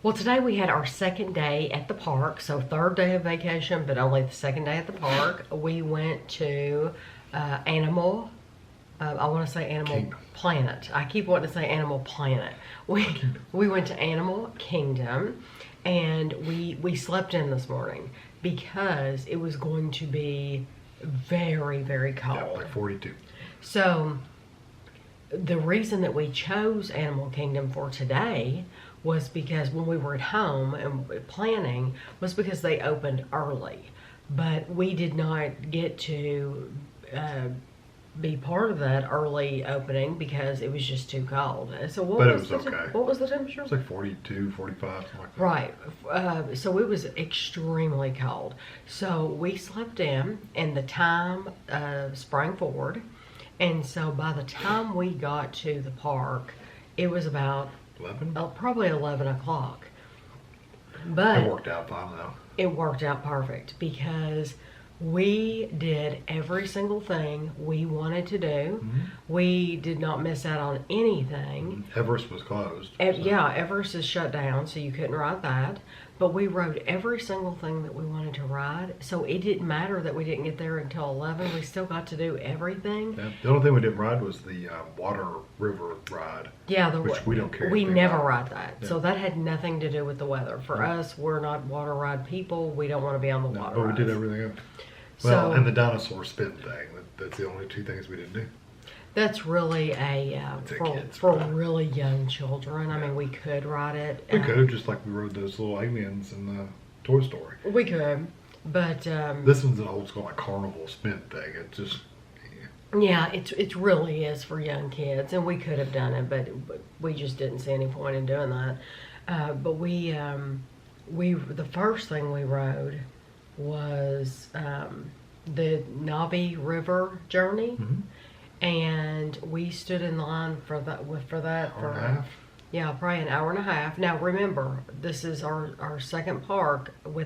Well, today we had our second day at the park, so third day of vacation, but only the second day at the park. We went to Animal, I want to say Animal Kingdom. Planet. I keep wanting to say Animal Planet. We went to Animal Kingdom, and we slept in this morning because it was going to be very, very cold. Yeah, like 42. So the reason that we chose Animal Kingdom for today was because when we were at home and planning was because they opened early, but we did not get to be part of that early opening because it was just too cold. So But it was okay. What was the temperature? It's like 42, 45, something like that. Right. So it was extremely cold. So we slept in, and the time sprang forward. And so by the time we got to the park, it was about 11? probably 11 o'clock. But It worked out fine though. it worked out perfect because we did every single thing we wanted to do. Mm-hmm. We did not miss out on anything. Everest was closed. Yeah, Everest is shut down, so you couldn't ride that. But we rode every single thing that we wanted to ride. So it didn't matter that we didn't get there until 11. We still got to do everything. Yeah. The only thing we didn't ride was the water river ride. Yeah, which we don't care. We anything never about. ride that. Yeah. So that had nothing to do with the weather. For us, we're not water ride people. We don't want to be on the No, water but we rides. did everything else. Well, So- and the dinosaur spin thing. That's the only two things we didn't do. That's really It's a kid's for ride. really young children. I Yeah. mean, we could ride it. We could have, just like we rode those little aliens in the Toy Story. We could, but This one's an old school like carnival spin thing. It just, yeah, it really is for young kids, and we could have done it, but we just didn't see any point in doing that. But we the first thing we rode was the Navi River journey. Mhm. And we stood in line for that hour and a half. yeah, probably an hour and a half. Now remember, this is our second park we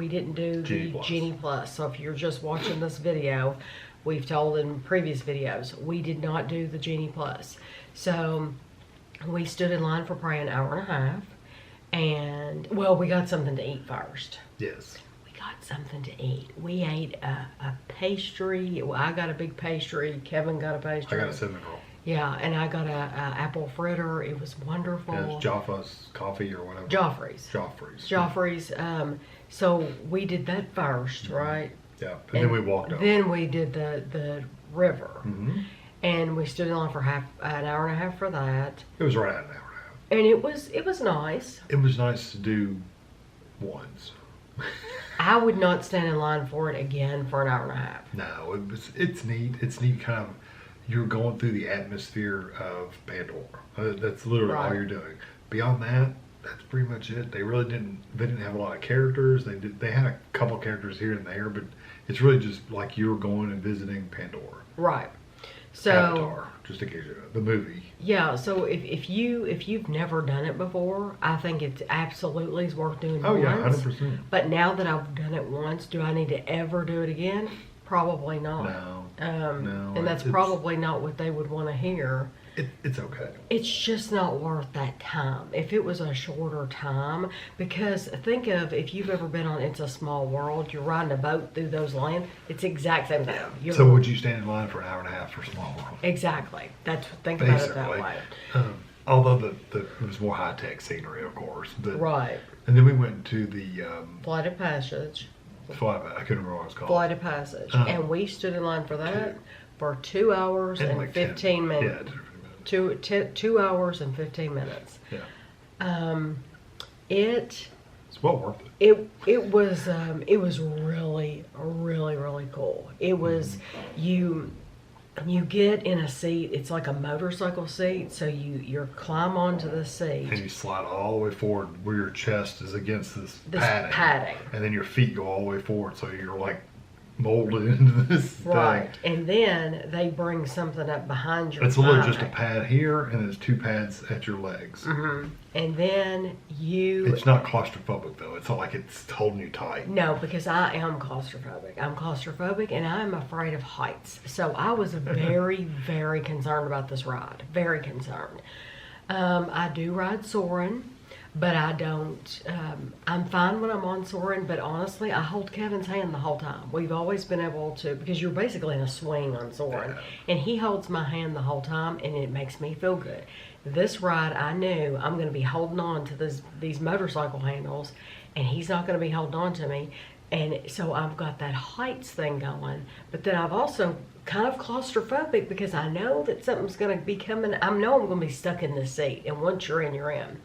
didn't do Genie the Plus. Genie Plus. So if you're just watching this video, we've told in previous videos, we did not do the Genie Plus. So we stood in line for probably an hour and a half. And, well, we got something to eat first. Yes. We got something to eat. We ate a pastry. Well, I got a big pastry. Kevin got a pastry. I got a cinnamon roll. Yeah, and I got a apple fritter. It was wonderful. Yeah, it's Jaffa's coffee or whatever. Joffrey's. Joffrey's. So we did that first, right? Yeah, and then we walked over. Then we did the river, Mm-hmm. and we stood in line for an hour and a half for that. It was right at an hour and a half. And it was nice. It was nice to do once. I would not stand in line for it again for an hour and a half. No, it's neat. It's neat kind of, you're going through the atmosphere of Pandora. That's literally all Right. you're doing. Beyond that, that's pretty much it. They didn't have a lot of characters. They had a couple characters here and there, but it's really just like you're going and visiting Pandora. Right. So Avatar, just in case you know, the movie. yeah, so if you've never done it before, I think it absolutely is worth doing Oh once. yeah, 100%. But now that I've done it once, do I need to ever do it again? Probably not. No, no, And that's it's- probably not what they would want to hear. it's okay. It's just not worth that time. If it was a shorter time, because think of if you've ever been on It's a Small World, you're riding a boat through those lands. It's the exact same thing. You're- So would you stand in line for an hour and a half for Small World? Exactly. Think about it that Basically. way. Although it was more high tech scenery, of course. But, Right. And then we went to the Flight of Passage. I couldn't remember what it was called. Flight of Passage. Uh-huh. And we stood in line for that for 2 hours and like 15 10 minutes. Yeah, 2 hours and 15 minutes. yeah. It It's well worth it. it was really really cool. It was you get in a seat. It's like a motorcycle seat, so you climb onto the And seat. you slide all the way forward where your chest is against this This padding. And then your feet go all the way forward, so you're like molded into this Right, thing. and then they bring something up behind your It's literally just a thigh. pad here, and there's 2 pads at your legs. Mhm. And then you It's not claustrophobic though. It's not like it's holding you tight. No, because I am claustrophobic. I'm claustrophobic and I'm afraid of heights. So I was very, very concerned about this ride. Very concerned. I do ride Soarin'. but I don't. I'm fine when I'm on Soarin', but honestly, I hold Kevin's hand the whole time. We've always been able to, because you're basically in a swing on Soarin', Yeah. and he holds my hand the whole time, and it makes me feel good. This ride, I knew I'm going to be holding on to these motorcycle handles, and he's not going to be holding on to me. And so I've got that heights thing going, but then I've also kind of claustrophobic because I know that something's going to be coming. I know I'm going to be stuck in this seat, and once you're in, you're in.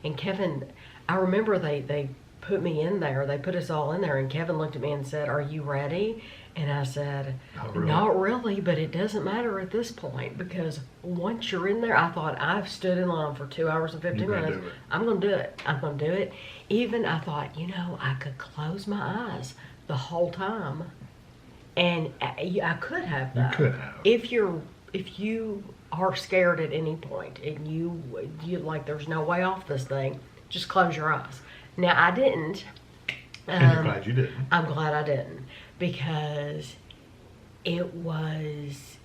And Kevin, I remember they put me in there. They put us all in there, and Kevin looked at me and said, "Are you ready?" And I said, "Not really, but it doesn't matter at this point because once you're in there," I thought, I've stood in line for 2 hours and 15 minutes. I'm going to do it. I'm going to do it. Even I thought, I could close my eyes the whole time, and I could have that. You could have. If you are scared at any point and you like, there's no way off this thing, just close your eyes. Now I didn't. And you're glad you didn't. I'm glad I didn't, because it was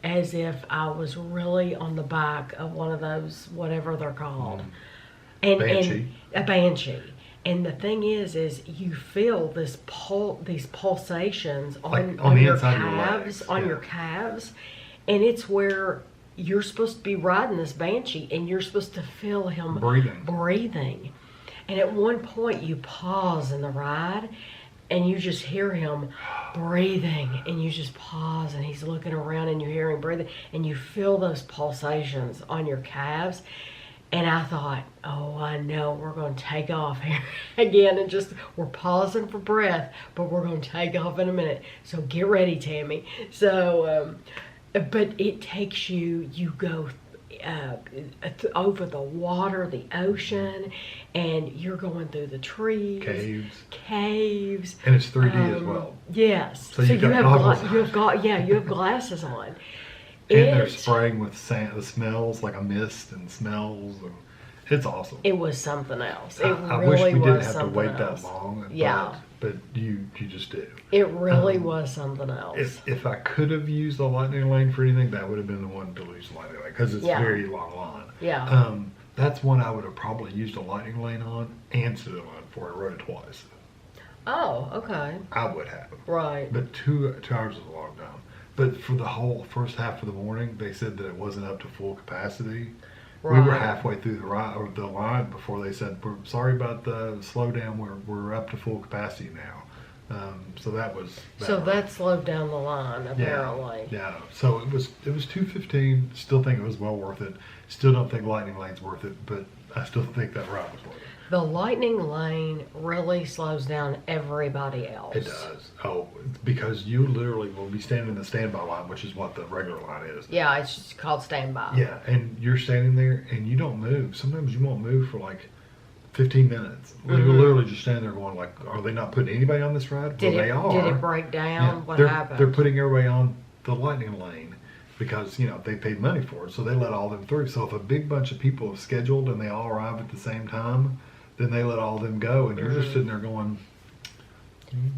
as if I was really on the back of one of those, whatever they're called. Banshee. And a banshee. And the thing is you feel these pulsations on the your inside calves, of your legs. your calves, and it's where you're supposed to be riding this banshee, and you're supposed to feel him breathing. And at one point, you pause in the ride, and you just hear him breathing, and you just pause, and he's looking around, and you hear him breathing, and you feel those pulsations on your calves. And I thought, oh, I know we're going to take off here again, and we're pausing for breath, but we're going to take off in a minute. So get ready, Tammy. So, but it takes you go over the water, the ocean, and you're going through the trees, caves, and it's 3D as well. Yes. So you have glasses on. And they're spraying with the smells, like a mist and smells. And it's awesome. It was something else. I wish we didn't have to wait that long. But you just do. It really was something else. If I could have used the lightning lane for anything, that would have been the one to use the lightning lane, because it's very long line. Yeah. That's one I would have probably used a lightning lane on and stood in line for. I rode it twice. Oh, okay. I would have. Right. But 2 hours is a long time. But for the whole first half of the morning, they said that it wasn't up to full capacity. Right. We were halfway through the line before they said, "We're sorry about the slowdown. We're up to full capacity now." So that was. That slowed down the line apparently. Yeah. So it was 2:15. Still think it was well worth it. Still don't think lightning lane's worth it, but I still think that ride was worth it. The lightning lane really slows down everybody else. It does. Oh, because you literally will be standing in the standby line, which is what the regular line is. Yeah, it's just called standby. Yeah, and you're standing there and you don't move. Sometimes you won't move for like 15 minutes. You're literally just standing there going like, are they not putting anybody on this ride? They are. Did it break down? Yeah, What happened? They're putting everybody on the lightning lane because, they paid money for it, so they let all them through. So if a big bunch of people have scheduled and they all arrive at the same time, then they let all of them go, and you're just sitting there going,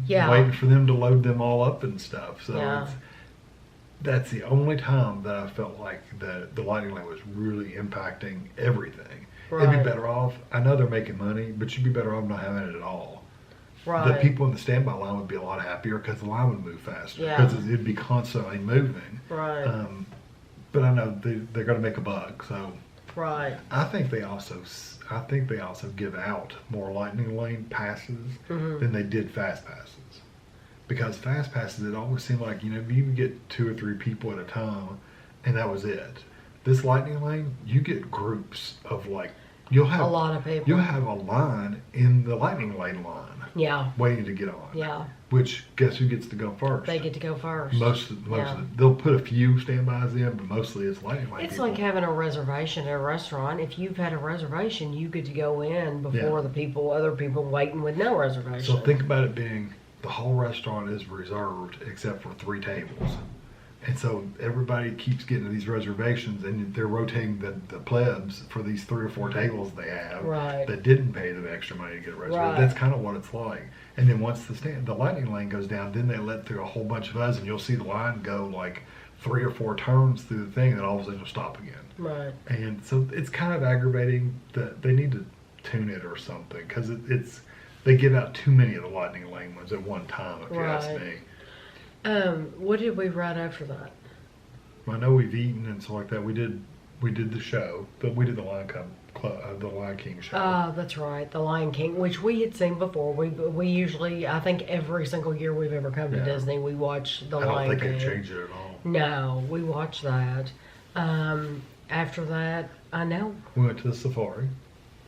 waiting for them to load them all up and stuff. So that's the only time that I felt like the lightning lane was really impacting everything. Right. It'd be better off. I know they're making money, but you'd be better off not having it at all. Right. The people in the standby line would be a lot happier because the line would move faster because it'd be constantly moving. Right. But I know they're going to make a buck, so. Right. I think they also give out more lightning lane passes than they did fast passes. Because fast passes, it always seemed like, you would get 2 or 3 people at a time, and that was it. This lightning lane, you get groups of you'll have a lot of people. You'll have a line in the lightning lane line. Yeah. Waiting to get on. Yeah. Which, guess who gets to go first? They get to go first. Most of it. They'll put a few standbys in, but mostly it's lightning lane. It's like having a reservation at a restaurant. If you've had a reservation, you get to go in before other people waiting with no reservation. So think about it being the whole restaurant is reserved except for 3 tables. And so everybody keeps getting to these reservations, and they're rotating the plebs for these 3 or 4 tables they have that didn't pay the extra money to get a reservation. Right. That's kind of what it's like. And then once the lightning lane goes down, then they let through a whole bunch of us, and you'll see the line go 3 or 4 turns through the thing, and all of a sudden you'll stop again. Right. And so it's kind of aggravating that they need to tune it or something, because they give out too many of the lightning lane ones at one time, if you ask me. What did we ride after that? I know we've eaten and stuff like that. We did the show, but we did the the Lion King show. That's right, the Lion King, which we had seen before. We usually, I think every single year we've ever come to Disney, we watch the Lion King. I don't think they've changed it at all. No, we watched that. After that, I know. We went to the safari.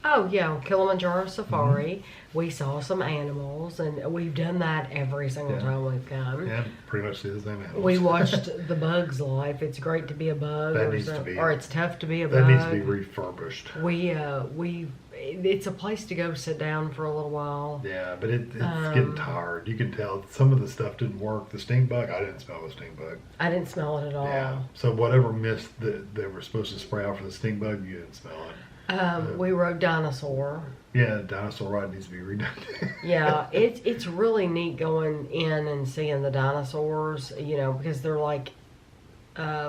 Oh yeah, Kilimanjaro Safari. We saw some animals, and we've done that every single time we've come. Yeah, pretty much the same animals. We watched The Bug's Life. It's great to be a bug, That needs to be, or it's tough to be a that bug. needs to be refurbished. It's a place to go sit down for a little while. Yeah, but it's getting tired. You can tell some of the stuff didn't work. The stink bug, I didn't smell the stink bug. I didn't smell it at all. Yeah, so whatever mist that they were supposed to spray out for the stink bug, you didn't smell it. We rode Dinosaur. Yeah, the dinosaur ride needs to be redone. Yeah, it's really neat going in and seeing the dinosaurs, because they're like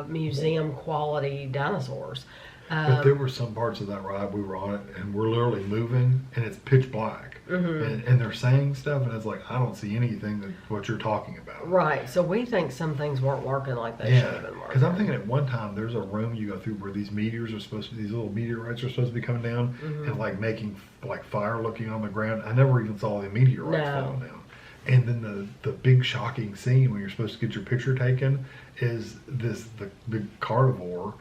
museum quality dinosaurs. But there were some parts of that ride we were on it, and we're literally moving, and it's pitch black, and they're saying stuff, and it's like, I don't see anything that what you're talking about. Right. So we think some things weren't working like they should have been working. Because I'm thinking at one time there's a room you go through where these meteors are supposed to, these little meteorites are supposed to be coming down, and like making like fire looking on the ground. I never even saw the meteorites falling down. And then the big shocking scene when you're supposed to get your picture taken is the big carnivore.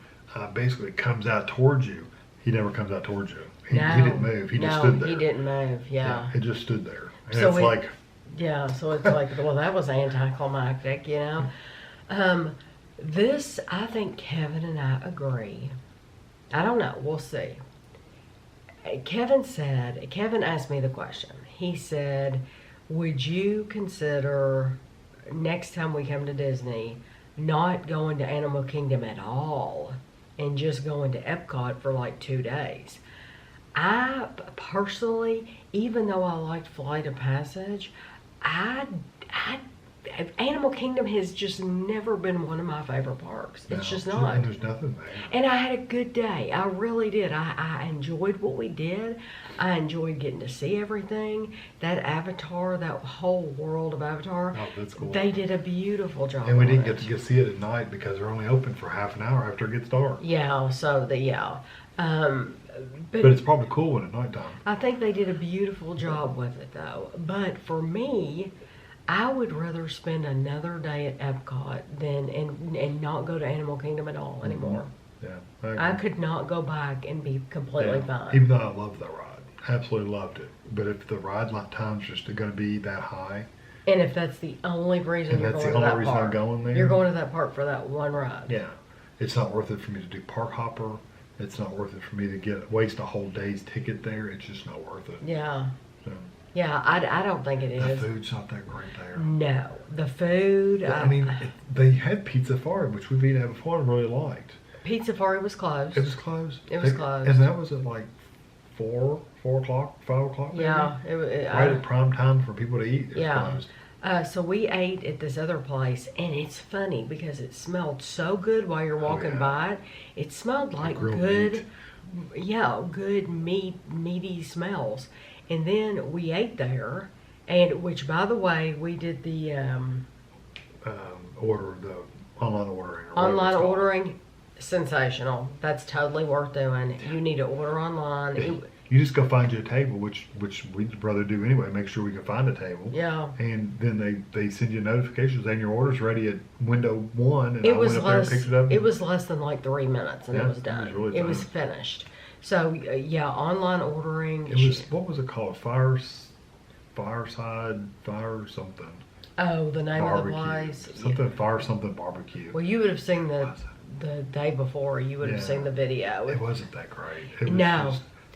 Basically comes out towards you. He never comes out towards you. He didn't move. He just stood there. He didn't move. Yeah. It just stood there. And So it's like, yeah. So it's like, well, that was anticlimactic, This, I think Kevin and I agree. I don't know. We'll see. Kevin asked me the question. He said, would you consider next time we come to Disney not going to Animal Kingdom at all and just going to Epcot for like 2 days? I personally, even though I liked Flight of Passage, Animal Kingdom has just never been one of my favorite parks. It's just not. And there's nothing there. And I had a good day. I really did. I enjoyed what we did. I enjoyed getting to see everything. That Avatar, that whole world of Avatar. Oh, that's cool. They did a beautiful job. And we didn't get to see it at night because they're only open for half an hour after it gets dark. Yeah, so but it's probably cool when at nighttime. I think they did a beautiful job with it though. But for me, I would rather spend another day at Epcot and not go to Animal Kingdom at all anymore. Yeah, I could not go back and be completely fine. Even though I loved that ride, absolutely loved it. But if the ride time's just going to be that high, and if that's the only reason you're going to that park, that's the only reason I'm going there, you're going to that park for that one ride. Yeah, it's not worth it for me to do park hopper. It's not worth it for me to waste a whole day's ticket there. It's just not worth it. Yeah. So. Yeah, I don't think it is. The food's not that great there. No, the food. I mean, they had Pizza Fari, which we've eaten at before and really liked. Pizza Fari was closed. It was closed. It was closed. And that was at like 4 o'clock, 5 o'clock. Maybe? Yeah, right at prime time for people to eat. It was closed. So we ate at this other place, and it's funny because it smelled so good while you're walking by it. It smelled like good meaty smells. And then we ate there, and which, by the way, we did the online ordering. Online ordering, sensational. That's totally worth doing. You need to order online. You just go find you a table, which we'd rather do anyway. Make sure we can find a table. Yeah. And then they send you notifications, and your order's ready at window 1. And I went up there and picked it up. It was less than like 3 minutes, and it was done. It was finished. So online ordering. It was, what was it called? Fireside Fire something. Oh, the name barbecue. of the place. Something Fire something barbecue. Well, you would have seen the day before. You would have seen the video. It wasn't that great.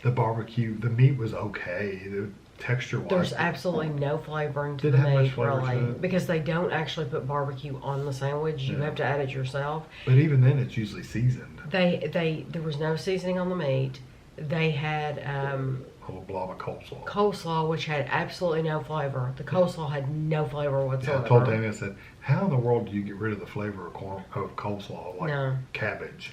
The barbecue, the meat was okay. The texture-wise, there's absolutely no flavoring to the meat, really, because they don't actually put barbecue on the sandwich. You have to add it yourself. But even then, it's usually seasoned. There was no seasoning on the meat. They had a little blob of coleslaw. Coleslaw, which had absolutely no flavor. The coleslaw had no flavor whatsoever. Yeah, I told Tammy, I said, "How in the world do you get rid of the flavor of coleslaw like cabbage?"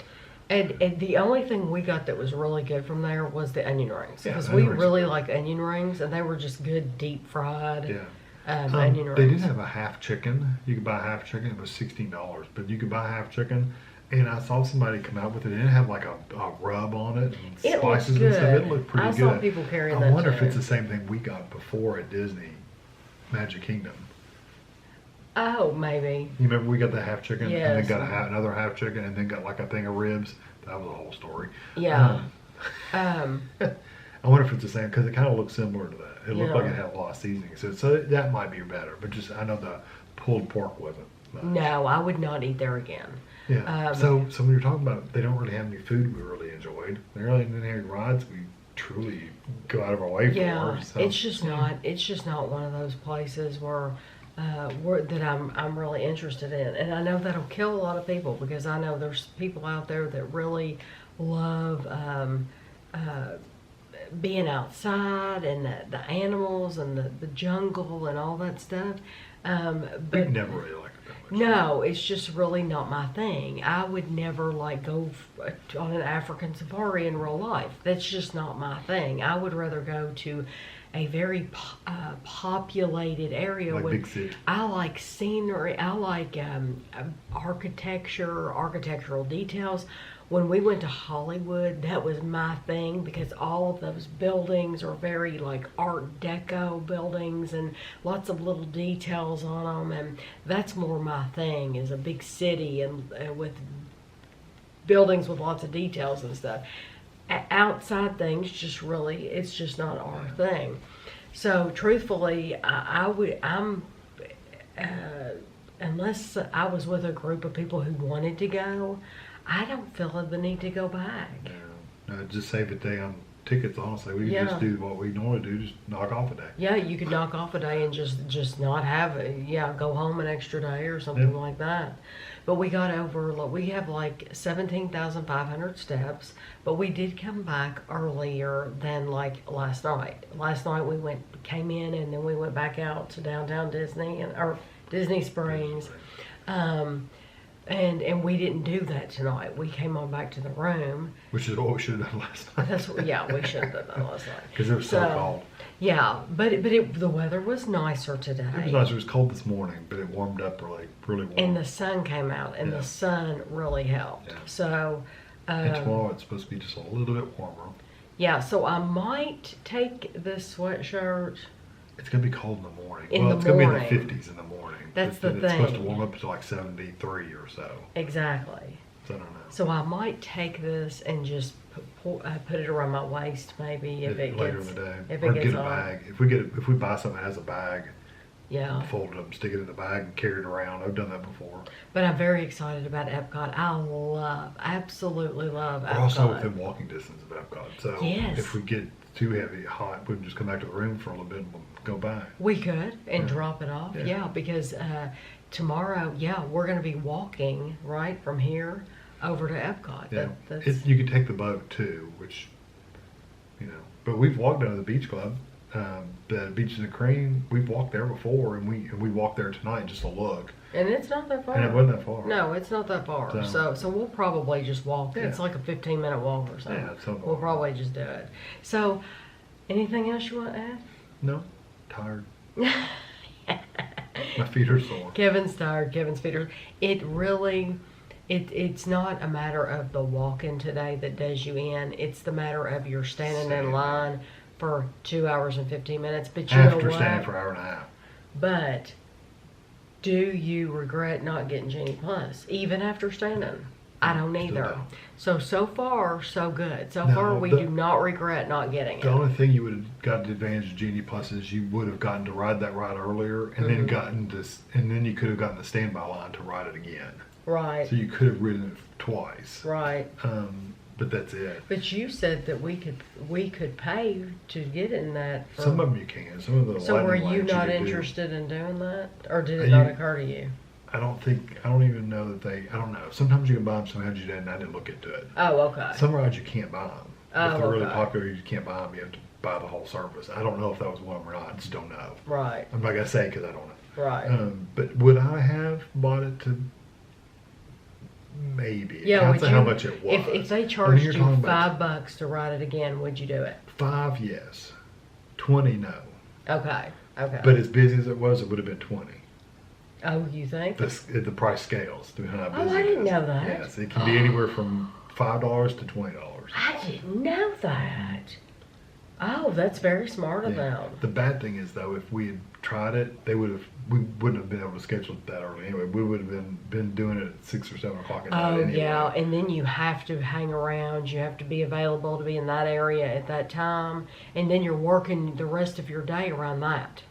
And the only thing we got that was really good from there was the onion rings. Yeah, Because the we onion rings really are good. like onion rings, and they were just good deep fried Yeah. onion They did rings. have a half chicken. You could buy a half chicken. It was $16, but you could buy a half chicken. And I saw somebody come out with it. It didn't have like a rub on it and It looked spices and stuff. It good. looked pretty I good. saw people carrying that I wonder if too. it's the same thing we got before at Disney Magic Kingdom. Oh, maybe. You remember we got the half chicken and then Yes. got another half chicken and then got like a thing of ribs. That was a whole story. Yeah. I wonder if it's the same because it kind of looks similar to that. It looked Yeah. like it had a lot of seasoning, so that might be better. But just I know the pulled pork wasn't much. No, I would not eat there again. Yeah. So when you're talking about they don't really have any food we really enjoyed. They really didn't have any rides we truly go out of our way Yeah, for. So, it's just not. It's just not one of those places that I'm really interested in, and I know that'll kill a lot of people because I know there's people out there that really love being outside and the animals and the jungle and all that stuff. We've But never really liked it that much. no, it's just really not my thing. I would never like go on an African safari in real life. That's just not my thing. I would rather go to a very populated area. Like with, big city. I like scenery. I like architecture, architectural details. When we went to Hollywood, that was my thing because all of those buildings are very like Art Deco buildings and lots of little details on them, and that's more my thing. Is a big city and with buildings with lots of details and stuff. Outside things, just really, it's just not our thing. So truthfully, unless I was with a group of people who wanted to go, I don't feel the need to go back. No, just save a day on tickets. Honestly, we could just do what we normally do, just knock off a day. Yeah, you could knock off a day and just not have it. Yeah, go home an extra day or something Yeah. like that. But we got over. We have like 17,500 steps. But we did come back earlier than like last night. Last night we came in and then we went back out to downtown Disney or Disney Springs. And we didn't do that tonight. We came on back to the room. Which is what we should have done last night. That's yeah, we should have done that last night. Because it was so cold. Yeah, but the weather was nicer today. It was nice. It was cold this morning, but it warmed up really warm. And the sun came out, and Yeah. the sun really helped. Yeah. So, And tomorrow it's supposed to be just a little bit warmer. yeah, so I might take this sweatshirt. It's going to be cold in the morning. In the it's going to be morning. in the 50s in the morning. That's But the It's supposed to thing. warm up to like 73 or so. Exactly. So I don't know. So I might take this and just put it around my waist, maybe if it Later gets in the day. if Or it gets get a hot. bag. If we buy something that has a bag, Yeah. fold it up, stick it in the bag, and carry it around. I've done that before. But I'm very excited about Epcot. Absolutely love Epcot. We're also within walking distance of Epcot. So Yes. if we get too heavy, hot, we can just come back to the room for a little bit and we'll go back. We could and Yeah. drop it off. Yeah. Yeah, because tomorrow, we're going to be walking right from here over to Epcot. Yeah. That's You could take the boat too, which, but we've walked down to the beach club. The Beaches and Cream, we've walked there before, and we walked there tonight just to look, and it's not that far. and it wasn't that far. No, it's not that far. So we'll probably just walk. Yeah. It's like a 15-minute walk or something. Yeah, it's something We'll like probably just do it. So, anything else you want to add? No, tired. My feet are sore. Kevin's tired. Kevin's feet are. It really, it's not a matter of the walk-in today that does you in. It's the matter of you're standing in line for 2 hours and 15 minutes. But you know After what? standing for an hour and a half. But do you regret not getting Genie Plus even after standing? I don't Still either. don't. So far, so good. So No, far, we do not regret not getting The it. only thing you would have got the advantage of Genie Plus is you would have gotten to ride that ride earlier, and then you could have gotten the standby line to ride it again. Right, So you could have ridden it twice. right. But that's it. But you said that we could pay to get in that. Some of them you can. Some of the So were lightning you lanes not could do. interested in doing that, or did it You- not occur to you? I don't even know that I don't know. Sometimes you can buy them, sometimes you didn't. I didn't look into it. Oh, okay. Some rides you can't buy them. Oh, If they're really okay. popular, you can't buy them. You have to buy the whole service. I don't know if that was one of them or not. I just don't know. Right, I'm not going to say because I don't know. right. But would I have bought it to maybe. It Yeah, counts would on how you- much it was. If they I mean, charged you're you talking about $5 to ride it again, would you do it? 5, yes. 20, no. Okay. Okay. But as busy as it would have been 20. Oh, you think? The price scales depending on how busy I it didn't is. know that. Yes, it can be anywhere from $5 to $20. I didn't know that. Oh, that's very smart of Yeah. them. The bad thing is though, if we had tried it, we wouldn't have been able to schedule it that early anyway. We would have been doing it at 6 or 7 o'clock at night Oh, anyway. yeah. And then you have to hang around. You have to be available to be in that area at that time. And then you're working the rest of your day around that.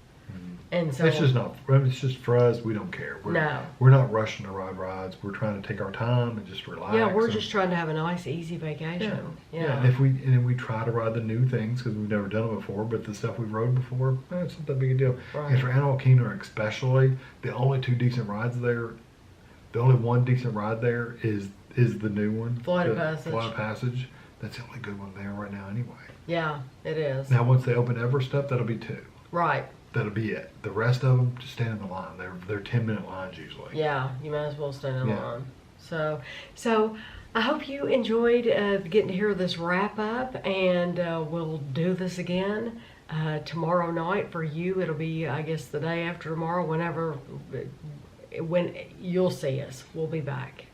And so It's just not. I mean, it's just for us. We don't care. No. We're not rushing to ride rides. We're trying to take our time and just relax. yeah, we're and- just trying to have a nice, easy vacation. Yeah. And then we try to ride the new things because we've never done it before. But the stuff we've rode before, it's not that big a deal. Right. And for Animal Kingdom, especially, the only 2 decent rides there. The only one decent ride there is the new one, Flight of the Passage. Flight of Passage. That's the only good one there right now, anyway. Yeah, it is. Now, once they open Everest up, that'll be 2. Right. That'll be it. The rest of them, just stand in the line. They're 10-minute lines usually. Yeah, you might as well stand in Yeah. line. So I hope you enjoyed getting to hear this wrap up, and we'll do this again tomorrow night for you. It'll be, I guess, the day after tomorrow, when you'll see us. We'll be back.